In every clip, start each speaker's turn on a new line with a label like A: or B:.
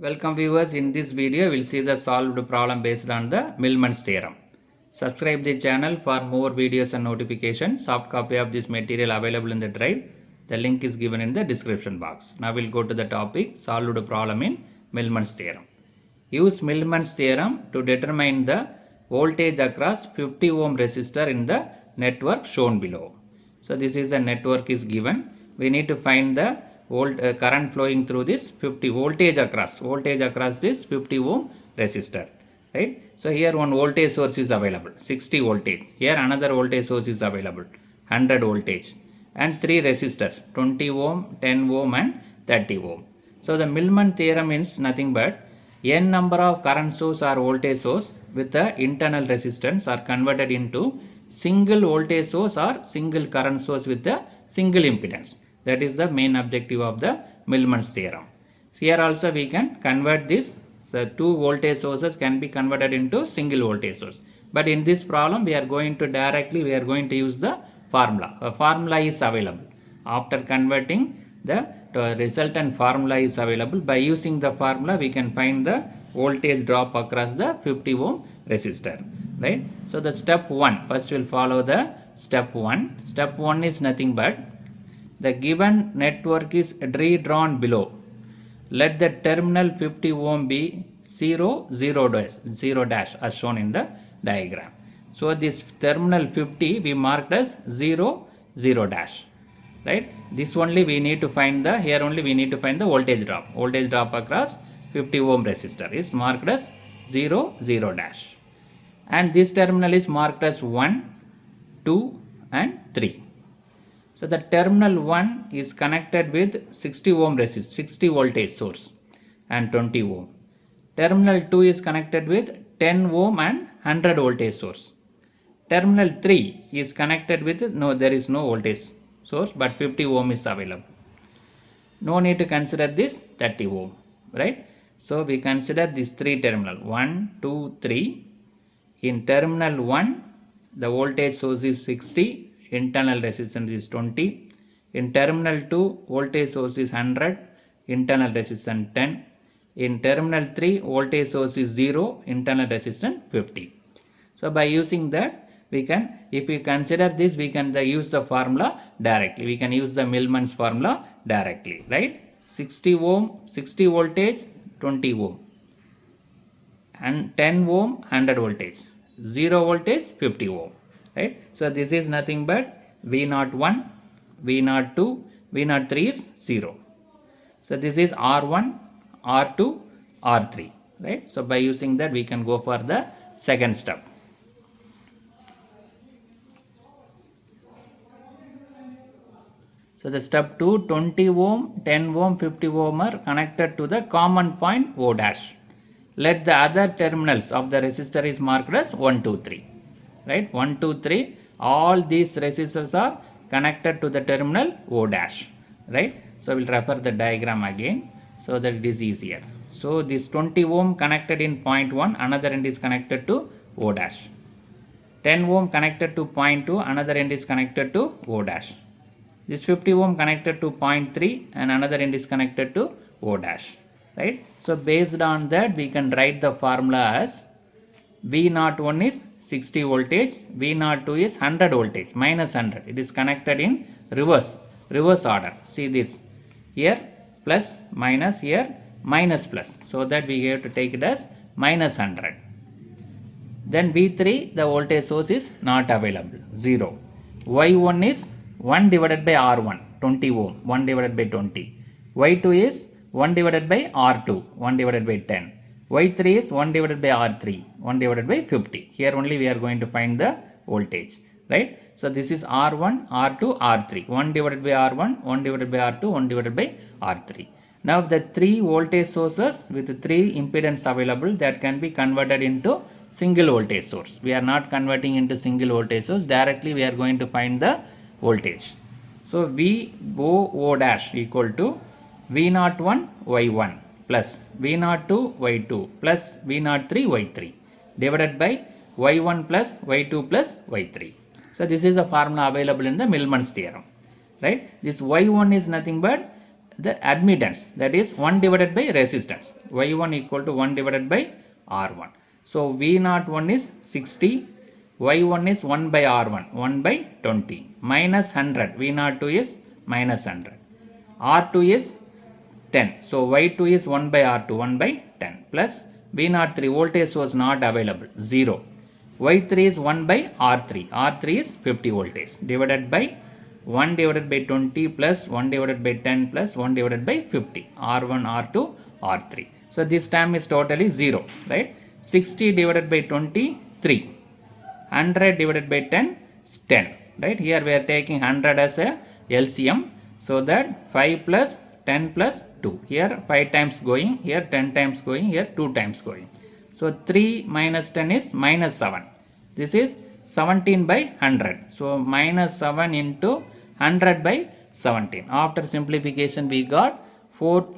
A: Welcome viewers, in this video we will see the solved problem based on the Millman's theorem. Subscribe the channel for more videos and notifications. Soft copy of this material available in the drive. The link is given in the description box. Now we will go to the topic solved problem in Millman's theorem. Use Millman's theorem to determine the voltage across 50 ohm resistor in the network shown below. So this is the network is given. We need to find the current flowing through this 50 voltage across this 50 ohm resistor, right? So here one voltage source is available, 60 voltage. Here another voltage source is available, 100 voltage, and three resistors, 20 ohm, 10 ohm and 30 ohm. So the Millman theorem means nothing but n number of current source or voltage source with the internal resistance are converted into single voltage source or single current source with the single impedance. That is the main objective of the Millman's theorem. So here also we can convert this. So two voltage sources can be converted into single voltage source. But in this problem we are going to use the formula. A formula is available. After converting, the resultant formula is available. By using the formula we can find the voltage drop across the 50 ohm resistor. Right? So the step 1, first we'll follow the step 1. Step 1 is nothing but the given network is redrawn below. Let the terminal 50 ohm be 0 dash as shown in the diagram. So this terminal 50 we marked as 0 dash. Right? This only we need to find the, here only we need to find the voltage drop. Voltage drop across 50 ohm resistor is marked as 0 dash. And this terminal is marked as 1, 2 and 3. So the terminal 1 is connected with 60 ohm resistor, 60 voltage source and 20 ohm. Terminal 2 is connected with 10 ohm and 100 voltage source. Terminal 3 is connected with, there is no voltage source but 50 ohm is available. No need to consider this 30 ohm, right? So we consider these three terminal 1, 2, 3. In terminal 1 the voltage source is 60. Internal resistance is 20. In terminal 2, voltage source is 100, internal resistance 10. In terminal 3, voltage source is 0, internal resistance 50. So by using that, we can, if we consider this, we can use the formula directly. We can use the Millman's formula directly, right? 60 ohm, 60 voltage, 20 ohm. And 10 ohm, 100 voltage. 0 voltage, 50 ohm. Right? So this is nothing but V01, V02, V03 is 0. So this is R1, R2, R3. Right? So by using that we can go for the second step. So the step 2, 20 ohm, 10 ohm, 50 ohm are connected to the common point O dash. Let the other terminals of the resistor is marked as 1, 2, 3. Right? 1, 2, 3. All these resistors are connected to the terminal O dash. Right? So we'll refer the diagram again so that it is easier. So this 20 ohm connected in point 1, another end is connected to O dash. 10 ohm connected to point 2, another end is connected to O dash. This 50 ohm connected to point 3 and another end is connected to O dash. Right? So based on that we can write the formula as V01 is 60 voltage, V02 is 100 voltage, minus 100. It is connected in reverse order. See this, here plus, minus, here minus plus. So that we have to take it as minus 100. Then V3, the voltage source is not available, 0. Y1 is 1 divided by R1, 20 ohm, 1 divided by 20. Y2 is 1 divided by R2, 1 divided by 10. Y3 is 1 divided by R3, 1 divided by 50. Here only we are going to find the voltage, right? So this is R1, R2, R3. 1 divided by R1, 1 divided by R2, 1 divided by R3. Now the three voltage sources with three impedance available that can be converted into single voltage source. We are not converting into single voltage source. Directly we are going to find the voltage. So VO dash equal to V01 Y1 plus V02 Y2 plus V03 Y3 divided by Y1 plus Y2 plus Y3. So this is a formula available in the Millman's theorem. Right? This Y1 is nothing but the admittance, that is 1 divided by resistance. y1 equal to 1 divided by r1. So v01 is 60, y1 is 1 by r1, 1 by 20, minus 100, v02 is minus 100, r2 is 10, so y2 is 1 by r2, 1 by 10, plus v03 voltage source not available, 0, y3 is 1 by r3, r3 is 50 voltage, divided by 1 divided by 20 plus 1 divided by 10 plus 1 divided by 50, r1, r2, r3. So this term is totally 0, right? 60 divided by 20, 3. 100 divided by 10 is 10, right? Here we are taking 100 as a LCM, so that 5 plus 10 plus 2. Here 5 times going, here 10 times going, here 2 times going. So 3 minus 10 is minus 7. This is 17 by 100. So minus 7 into 100 by 17. After simplification we got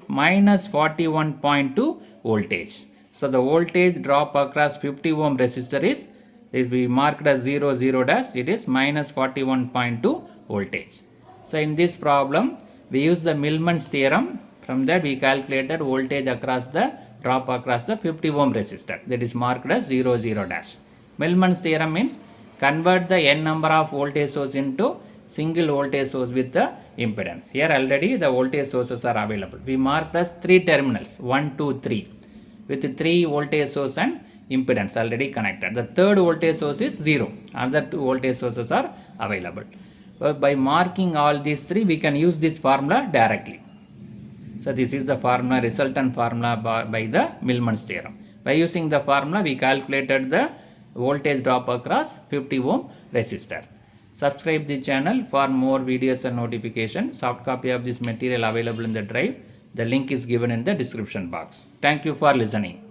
A: minus 41.2 voltage. So the voltage drop across 50 ohm resistor is we marked as 0 0 dash, it is minus 41.2 voltage. So in this problem we use the Millman's theorem. From that we calculated voltage across the drop across the 50 ohm resistor, that is marked as 0 0 dash. Millman's theorem means convert the n number of voltage source into single voltage source with the impedance. Here already the voltage sources are available. We marked as 3 terminals, 1 2 3, with 3 voltage source and impedance already connected. The third voltage source is 0. Other 2 voltage sources are available. By marking all these 3 we can use this formula directly. So this is the formula, resultant formula by the Millman's theorem. By using the formula we calculated the voltage drop across 50 ohm resistor. Subscribe the channel for more videos and notification. Soft copy of this material available in the drive. The link is given in the description box. Thank you for listening.